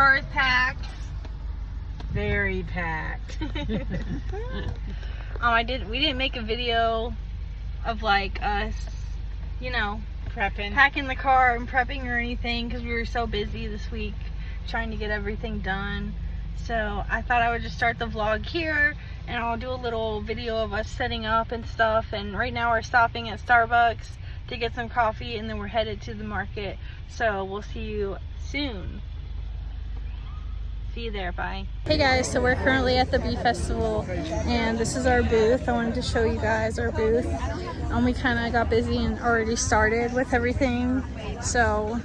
car is packed. Very packed. We didn't make a video of like us, you know, packing the car and prepping or anything because we were so busy this week trying to get everything done. So I thought I would just start the vlog here and I'll do a little video of us setting up and stuff. And right now we're stopping at Starbucks to get some coffee and then we're headed to the market. So we'll see you soon. See you there, bye. Hey guys, so we're currently at the Bee Festival and this is our booth. I wanted to show you guys our booth. We kind of got busy and already started with everything. So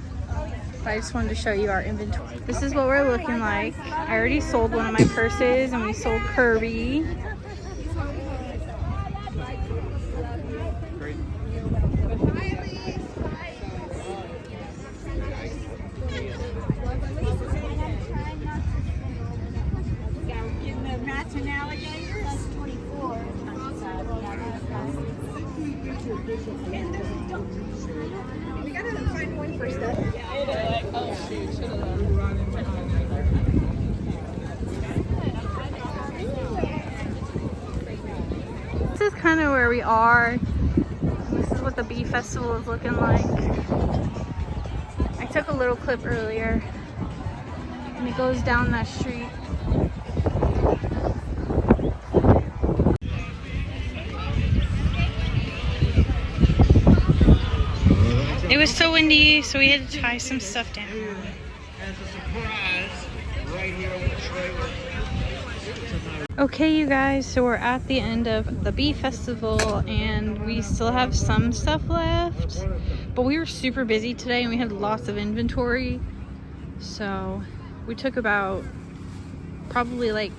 I just wanted to show you our inventory. This is what we're looking like. I already sold one of my purses and we sold Kirby. We gotta find one for stuff. Oh shoot, this is kind of where we are. This is what the Bee Festival is looking like. I took a little clip earlier and it goes down that street. It was so windy, so we had to tie some stuff down. Okay, you guys, so we're at the end of the Bee Festival and we still have some stuff left, but we were super busy today and we had lots of inventory. So we took about probably like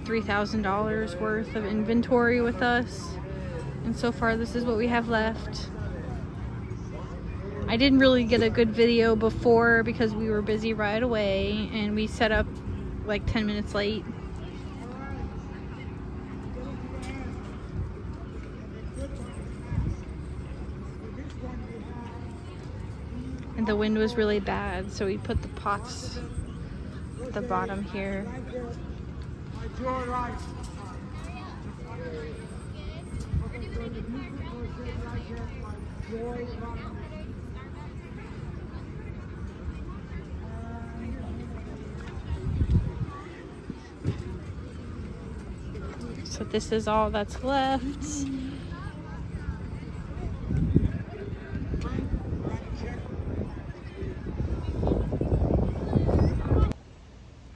$3,000 worth of inventory with us. And so far, this is what we have left. I didn't really get a good video before because we were busy right away and we set up like 10 minutes late. And the wind was really bad, so we put the pots at the bottom here. So this is all that's left.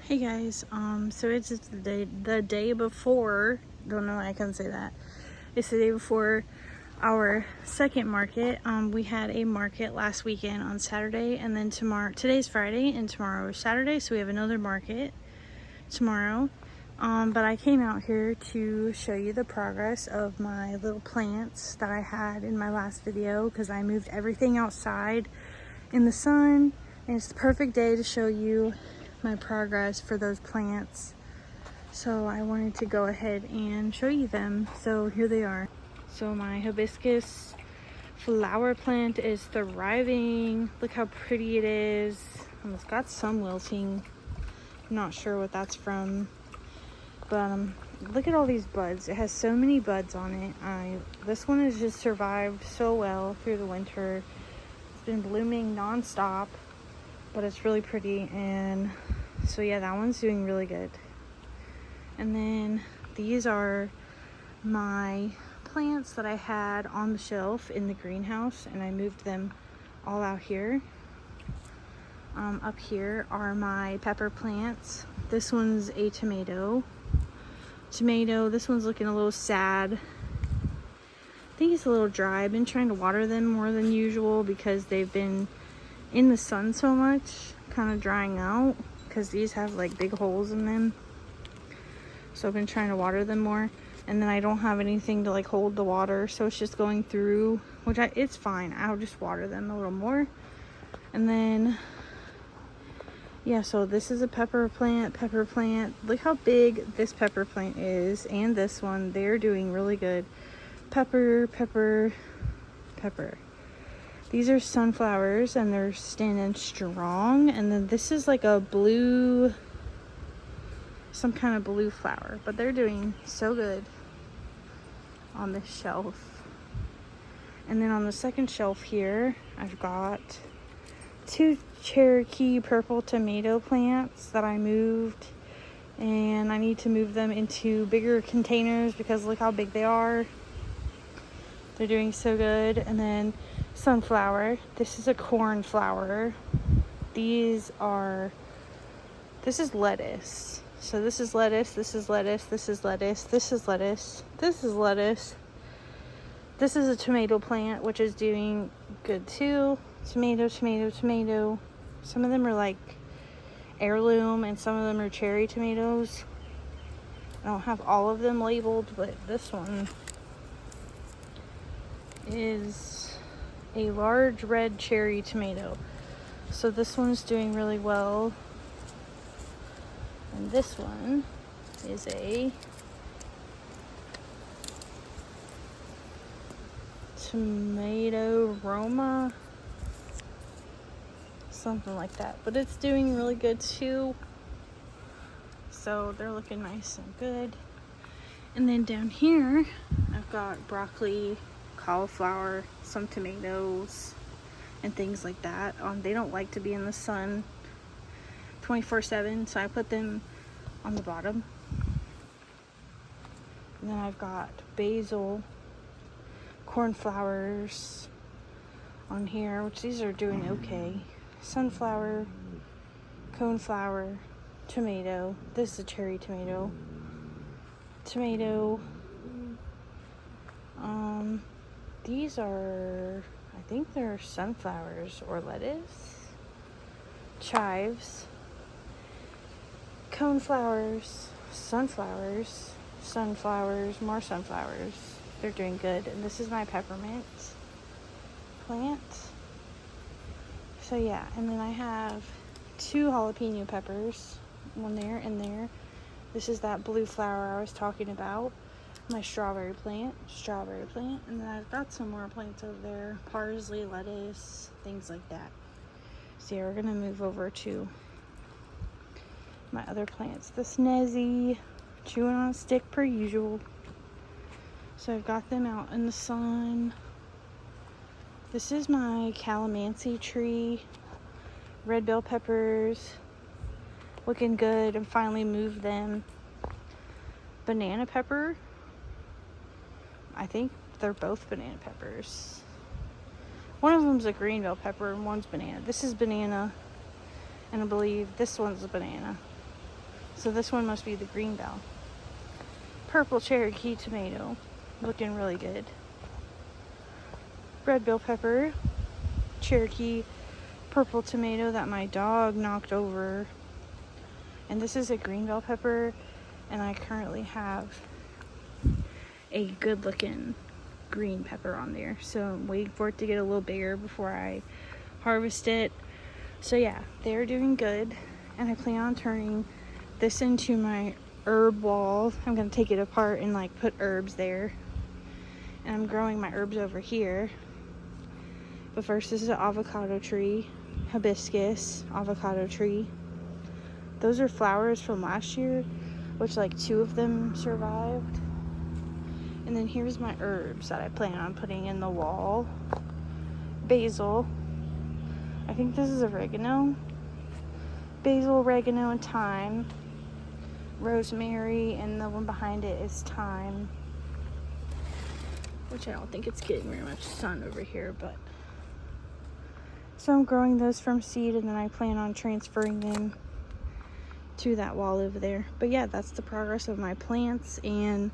Hey guys, so it's the day before, don't know why I couldn't say that. It's the day before our second market. We had a market last weekend on Saturday, and then today's Friday and tomorrow is Saturday, so we have another market tomorrow. But I came out here to show you the progress of my little plants that I had in my last video because I moved everything outside in the sun, and it's the perfect day to show you my progress for those plants. So I wanted to go ahead and show you them. So here they are. So my hibiscus flower plant is thriving. Look how pretty it is. It's got some wilting. I'm not sure what that's from. But look at all these buds. It has so many buds on it. This one has just survived so well through the winter. It's been blooming non-stop, but it's really pretty. And so yeah, that one's doing really good. And then these are my plants that I had on the shelf in the greenhouse, and I moved them all out here. Up here are my pepper plants. This one's a tomato. This one's looking a little sad. I think it's a little dry. I've been trying to water them more than usual because they've been in the sun so much, kind of drying out, because these have like big holes in them. So I've been trying to water them more, and then I don't have anything to like hold the water, so it's just going through, which it's fine. I'll just water them a little more. And then yeah, so this is a pepper plant. Look how big this pepper plant is, and this one. They're doing really good. Pepper. These are sunflowers and they're standing strong. And then this is like a blue, some kind of blue flower, but they're doing so good on this shelf. And then on the second shelf here, I've got 2 Cherokee purple tomato plants that I moved, and I need to move them into bigger containers because look how big they are. They're doing so good. And then sunflower. This is a cornflower. This is lettuce. So this is lettuce, this is lettuce, this is lettuce, this is lettuce, this is lettuce. This is a tomato plant, which is doing good too. Tomato, tomato, tomato. Some of them are like heirloom and some of them are cherry tomatoes. I don't have all of them labeled, but this one is a large red cherry tomato. So this one's doing really well. And this one is a tomato Roma, something like that, but it's doing really good too. So they're looking nice and good. And then down here I've got broccoli, cauliflower, some tomatoes and things like that. They don't like to be in the sun 24/7, so I put them on the bottom. And then I've got basil, cornflowers on here, which these are doing okay. Sunflower, coneflower, tomato. This is a cherry tomato. Tomato. These are, I think they're sunflowers or lettuce. Chives. Coneflowers, sunflowers, sunflowers, more sunflowers. They're doing good. And this is my peppermint plant. So yeah, and then I have 2 jalapeno peppers, one there and there. This is that blue flower I was talking about. My strawberry plant, and then I've got some more plants over there, parsley, lettuce, things like that. So yeah, we're gonna move over to my other plants. This Nezzy, chewing on a stick per usual. So I've got them out in the sun. This is my calamansi tree. Red bell peppers, looking good. And finally moved them. Banana pepper. I think they're both banana peppers. One of them's a green bell pepper and one's banana. This is banana, and I believe this one's a banana. So this one must be the green bell. Purple Cherokee tomato, looking really good. Red bell pepper, Cherokee purple tomato that my dog knocked over. And this is a green bell pepper, and I currently have a good looking green pepper on there. So I'm waiting for it to get a little bigger before I harvest it. So yeah, they're doing good, and I plan on turning this into my herb wall. I'm gonna take it apart and like put herbs there, and I'm growing my herbs over here. But first, this is an avocado tree, hibiscus avocado tree. Those are flowers from last year, which like 2 of them survived. And then here's my herbs that I plan on putting in the wall. Basil, I think this is oregano. Basil, oregano, and thyme. Rosemary, and the one behind it is thyme, which I don't think it's getting very much sun over here, but so I'm growing those from seed, and then I plan on transferring them to that wall over there. But yeah, that's the progress of my plants, and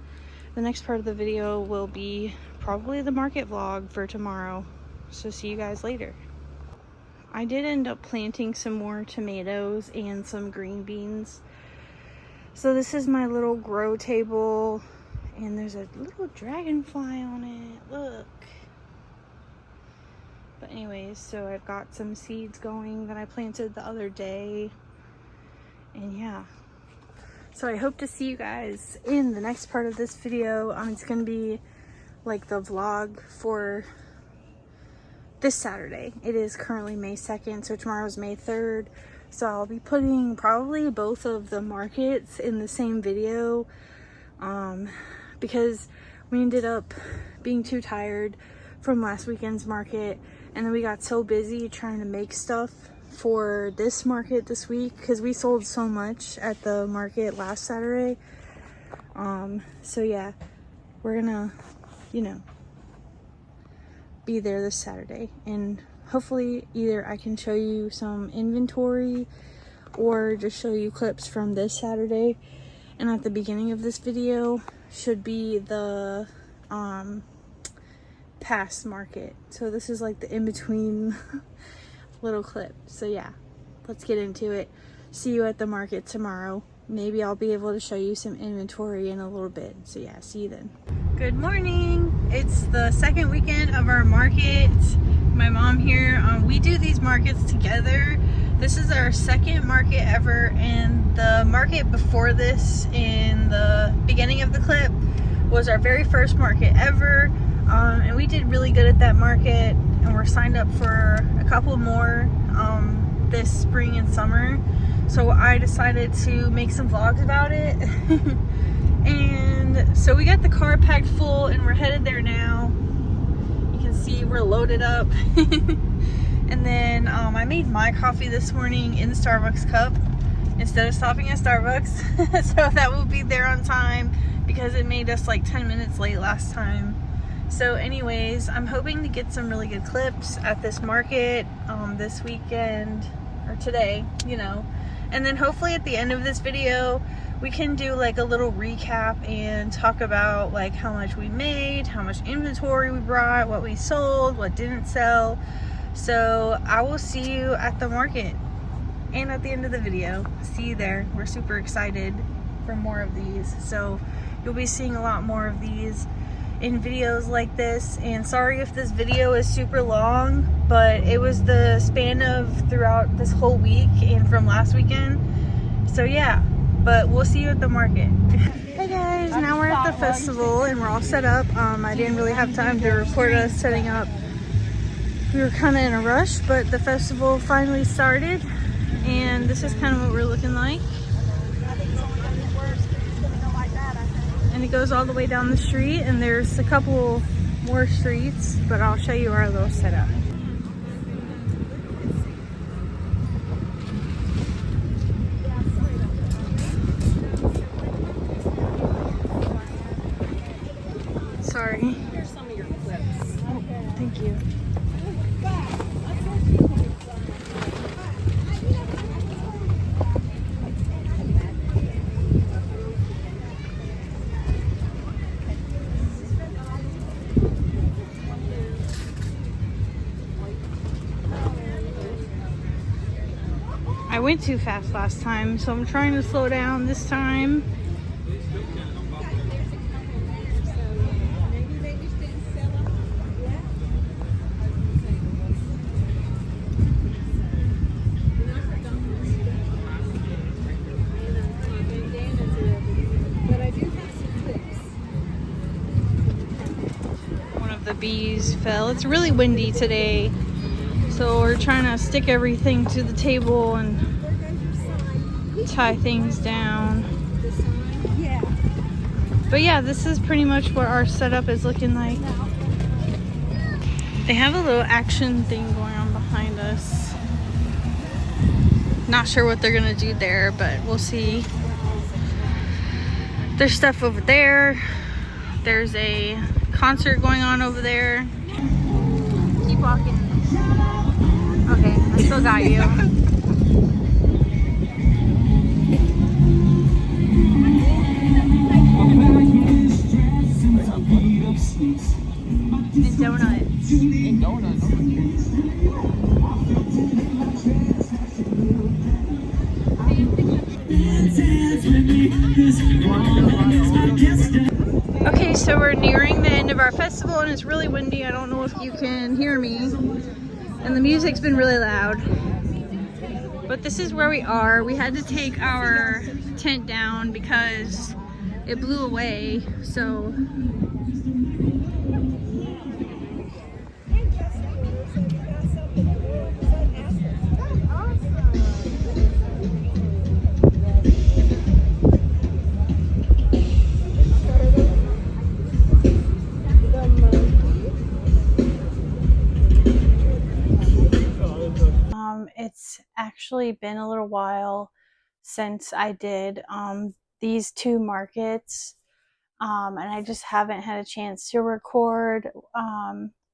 the next part of the video will be probably the market vlog for tomorrow. So see you guys later. I did end up planting some more tomatoes and some green beans. So this is my little grow table, and there's a little dragonfly on it, look. But anyways, so I've got some seeds going that I planted the other day, and yeah. So I hope to see you guys in the next part of this video. It's gonna be like the vlog for this Saturday. It is currently May 2nd, so tomorrow's May 3rd. So I'll be putting probably both of the markets in the same video, because we ended up being too tired from last weekend's market, and then we got so busy trying to make stuff for this market this week because we sold so much at the market last Saturday. So yeah, we're gonna, you know, be there this Saturday, and hopefully either I can show you some inventory or just show you clips from this Saturday. And at the beginning of this video should be the past market, so this is like the in-between little clip. So yeah, let's get into it. See you at the market tomorrow. Maybe I'll be able to show you some inventory in a little bit. So yeah, see you then. Good morning. It's the second weekend of our market. My mom here, we do these markets together. This is our second market ever, and the market before this in the beginning of the clip was our very first market ever. And we did really good at that market, and we're signed up for a couple more this spring and summer. So I decided to make some vlogs about it. And so we got the car packed full and we're headed there now. You can see we're loaded up. And then I made my coffee this morning in the Starbucks cup instead of stopping at Starbucks. So that will be there on time because it made us like 10 minutes late last time. So anyways, I'm hoping to get some really good clips at this market this weekend, or today, you know. And then hopefully at the end of this video, we can do like a little recap and talk about like how much we made, how much inventory we brought, what we sold, what didn't sell. So I will see you at the market and at the end of the video. See you there. We're super excited for more of these. So you'll be seeing a lot more of these in videos like this. And sorry if this video is super long, but it was the span of throughout this whole week and from last weekend. So yeah, but we'll see you at the market. Hey guys, now we're at the festival and we're all set up. I didn't really have time to record us setting up. We were kind of in a rush, but the festival finally started, and this is kind of what we're looking like. And it goes all the way down the street, and there's a couple more streets, but I'll show you our little setup. Sorry. Here's some of your clips. Oh, thank you. I went too fast last time, so I'm trying to slow down this time. One of the bees fell. It's really windy today, so we're trying to stick everything to the table and tie things down. But yeah, this is pretty much what our setup is looking like. They have a little action thing going on behind us. Not sure what they're gonna do there, but we'll see. There's stuff over there. There's a concert going on over there. Keep walking. Okay, I still got you. And donuts. And donuts. Okay, so we're nearing the end of our festival and it's really windy. I don't know if you can hear me. And the music's been really loud. But this is where we are. We had to take our tent down because it blew away. So actually been a little while since I did these two markets, and I just haven't had a chance to record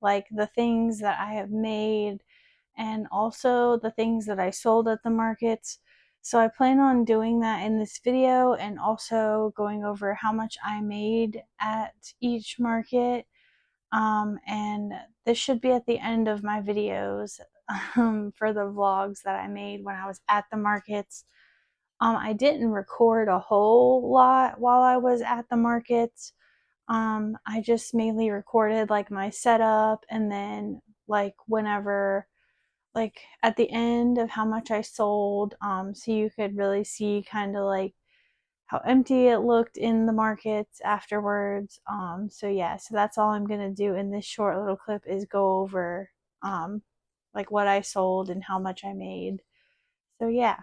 like the things that I have made and also the things that I sold at the markets. So I plan on doing that in this video and also going over how much I made at each market. And this should be at the end of my videos for the vlogs that I made when I was at the markets. I didn't record a whole lot while I was at the markets. I just mainly recorded like my setup and then like whenever like at the end of how much I sold, so you could really see kind of like how empty it looked in the markets afterwards. So yeah, so that's all I'm gonna do in this short little clip is go over like what I sold and how much I made. So yeah.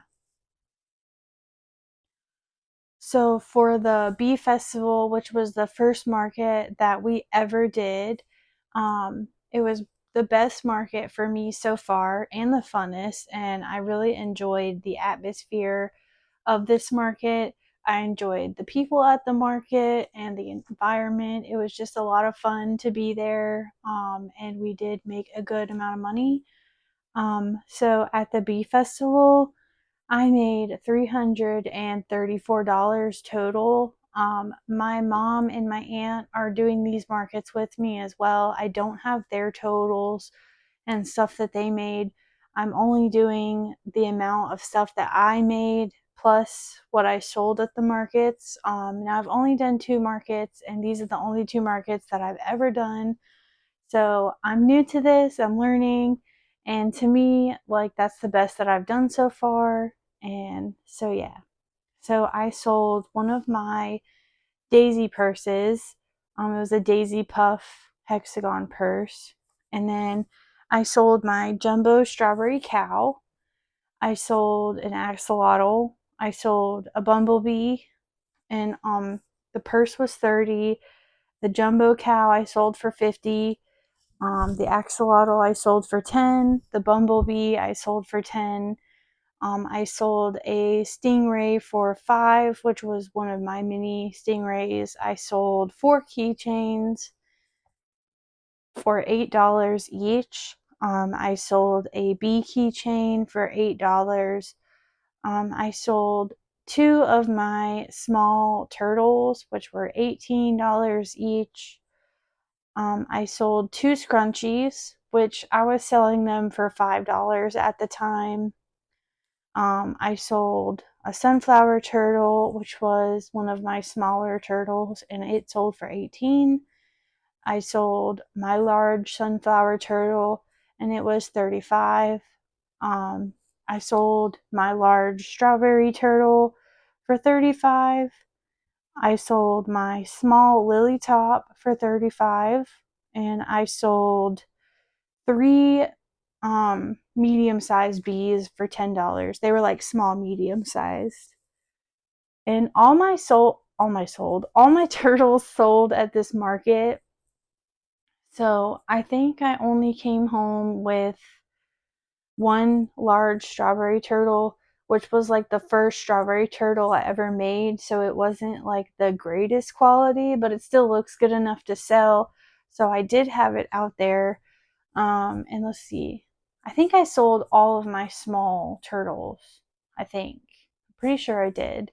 So for the Bee Festival, which was the first market that we ever did, it was the best market for me so far and the funnest, and I really enjoyed the atmosphere of this market. I enjoyed the people at the market and the environment. It was just a lot of fun to be there, and we did make a good amount of money. So at the Bee Festival, I made $334 total. My mom and my aunt are doing these markets with me as well. I don't have their totals and stuff that they made. I'm only doing the amount of stuff that I made plus what I sold at the markets. Now I've only done 2 markets, and these are the only 2 markets that I've ever done. So I'm new to this, I'm learning, and to me, like, that's the best that I've done so far. And so yeah, so I sold one of my daisy purses. It was a daisy puff hexagon purse. And then I sold my jumbo strawberry cow. I sold an axolotl. I sold a bumblebee, and the purse was 30. The jumbo cow I sold for 50. The axolotl I sold for 10. The bumblebee I sold for 10. I sold a stingray for 5, which was one of my mini stingrays. I sold 4 keychains for $8 each. I sold a bee keychain for $8. I sold 2 of my small turtles, which were $18 each. I sold 2 scrunchies, which I was selling them for $5 at the time. I sold a sunflower turtle, which was one of my smaller turtles, and it sold for $18. I sold my large sunflower turtle, and it was $35. I sold my large strawberry turtle for $35. I sold my small lily top for $35, and I sold 3 medium-sized bees for $10. They were like small medium sized. And all my turtles sold at this market. So I think I only came home with 1 large strawberry turtle, which was like the first strawberry turtle I ever made. So it wasn't like the greatest quality, but it still looks good enough to sell. So I did have it out there. And let's see. I think I sold all of my small turtles. I think. I'm pretty sure I did.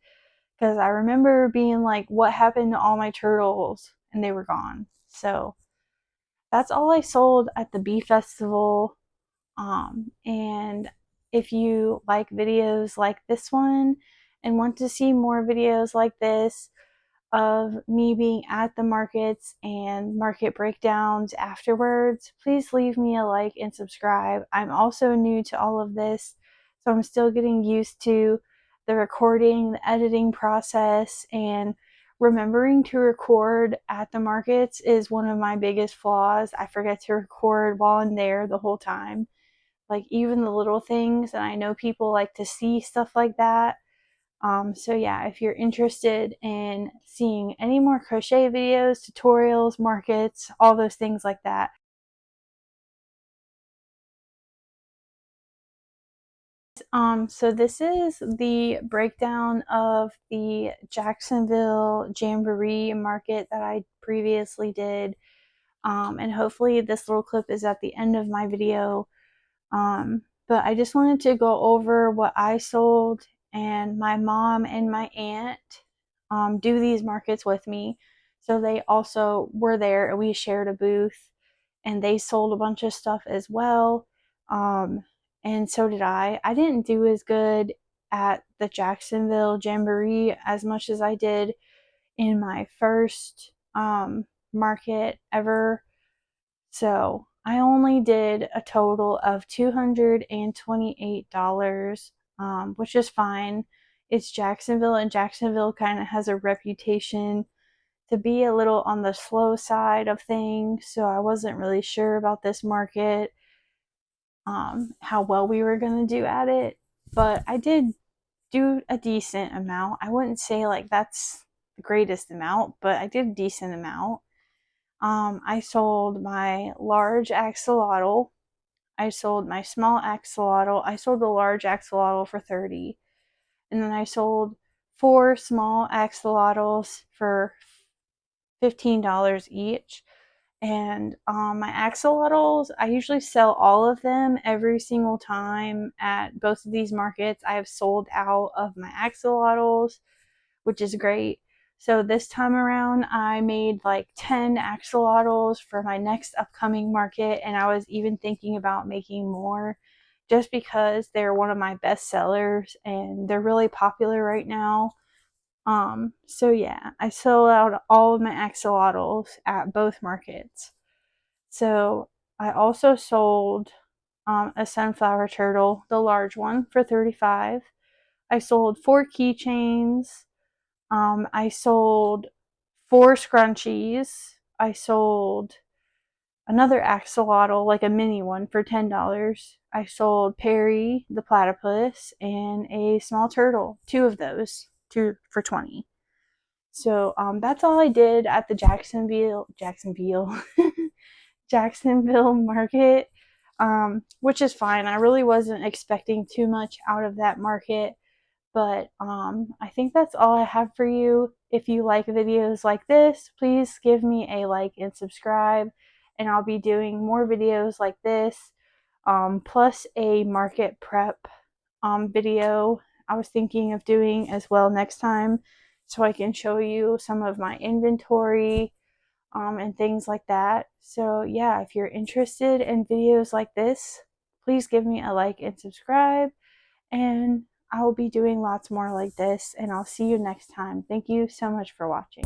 Because I remember being like, what happened to all my turtles? And they were gone. So that's all I sold at the Bee Festival. And if you like videos like this one and want to see more videos like this, of me being at the markets and market breakdowns afterwards, please leave me a like and subscribe. I'm also new to all of this, so I'm still getting used to the recording, the editing process, and remembering to record at the markets is one of my biggest flaws. I forget to record while I'm there the whole time, like even the little things, and I know people like to see stuff like that. So yeah, if you're interested in seeing any more crochet videos, tutorials, markets, all those things like that, So this is the breakdown of the Jacksonville Jamboree market that I previously did. And hopefully this little clip is at the end of my video. But I just wanted to go over what I sold, and my mom and my aunt do these markets with me. So they also were there and we shared a booth, and they sold a bunch of stuff as well. And so did I. I didn't do as good at the Jacksonville Jamboree as much as I did in my first market ever. So I only did a total of $228, which is fine. It's Jacksonville, and Jacksonville kind of has a reputation to be a little on the slow side of things. So I wasn't really sure about this market, how well we were going to do at it. But I did do a decent amount. I wouldn't say like that's the greatest amount, but I did a decent amount. I sold my large axolotl. I sold my small axolotl. I sold the large axolotl for $30. And then I sold 4 small axolotls for $15 each. And my axolotls, I usually sell all of them every single time at both of these markets. I have sold out of my axolotls, which is great. So this time around, I made like 10 axolotls for my next upcoming market, and I was even thinking about making more just because they're one of my best sellers and they're really popular right now. So yeah, I sold out all of my axolotls at both markets. So I also sold a sunflower turtle, the large one, for $35. I sold 4 keychains. I sold 4 scrunchies. I sold another axolotl, like a mini one, for $10. I sold Perry the platypus and a small turtle, 2 of those, 2 for $20. So that's all I did at the Jacksonville market, which is fine. I really wasn't expecting too much out of that market. But I think that's all I have for you. If you like videos like this, please give me a like and subscribe, and I'll be doing more videos like this, plus a market prep video I was thinking of doing as well next time, so I can show you some of my inventory and things like that. So yeah, if you're interested in videos like this, please give me a like and subscribe, and I will be doing lots more like this, and I'll see you next time. Thank you so much for watching.